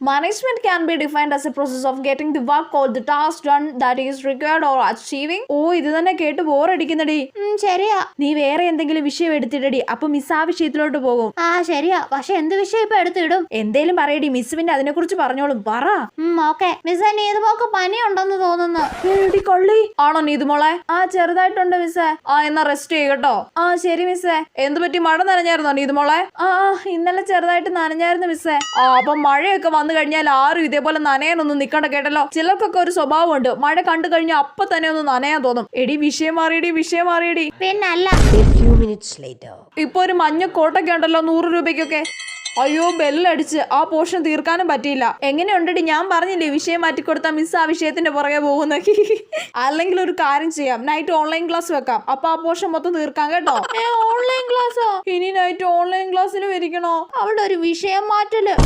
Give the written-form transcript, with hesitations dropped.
Management can be defined as a process of getting the work or the task done that is required or achieving. ഓ ഇത് തന്നെ കേട്ട് ബോറടിക്കുന്നടി. ശരിയാ. നീ വേറെ എന്തെങ്കിലും വിഷയം എടുത്തിടടി, അപ്പൊ മിസ് ആ വിഷയത്തിലോട്ട് പോകും. ശരിയാ. പക്ഷെ എന്ത് വിഷയം ഇപ്പൊ എടുത്തിടും? എന്തേലും പറയടി, മിസ് പിന്നെ അതിനെ കുറിച്ച് പറഞ്ഞോളും. പറ. ഓക്കെ. മിസ് നീതുമോക്ക് പനി ഉണ്ടെന്ന് തോന്നുന്നു. കൊള്ളി ആണോ നീതുമോളെ? ചെറുതായിട്ടുണ്ട് മിസ്സേ. എന്നാ റെസ്റ്റ് ചെയ്യട്ടോ. ശരി മിസ്സേ. എന്ത് പറ്റി, മഴ നനഞ്ഞായിരുന്നോ നീതുമോളെ? ഇന്നലെ ചെറുതായിട്ട് നനഞ്ഞായിരുന്നു മിസ്സേ. അപ്പൊ മഴയൊക്കെ വന്നു കഴിഞ്ഞാൽ ആരും ഇതേപോലെ നനയാനൊന്നും നിക്കണ്ട കേട്ടല്ലോ. ചിലർക്കൊക്കെ ഒരു സ്വഭാവമുണ്ട്, മഴ കണ്ടു കഴിഞ്ഞാൽ അപ്പൊ തന്നെ ഒന്ന് നനയാൻ തോന്നും. എടി വിഷയം മാറിയടി. പിന്നല്ല. ഇപ്പൊ ഒരു മഞ്ഞ കോട്ടൊക്കെ ഉണ്ടല്ലോ 100 രൂപയ്ക്കൊക്കെ. അയ്യോ ബെല്ലടിച്ച് ആ പോർഷൻ തീർക്കാനും പറ്റിയില്ല. എങ്ങനെയുണ്ടടി? ഞാൻ പറഞ്ഞില്ലേ വിഷയം മാറ്റിക്കൊടുത്താൽ മിസ് ആ വിഷയത്തിന്റെ പുറകെ പോകുന്ന. അല്ലെങ്കിൽ ഒരു കാര്യം ചെയ്യാം, നൈറ്റ് ഓൺലൈൻ ക്ലാസ് വെക്കാം. അപ്പൊ ആ പോർഷൻ മൊത്തം തീർക്കാം കേട്ടോ. ഓൺലൈൻ ക്ലാസ്സോ? ഇനി നൈറ്റ് ഓൺലൈൻ ക്ലാസ്സിൽ വരിക്കണോ? അവിടെ ഒരു വിഷയം മാറ്റല്.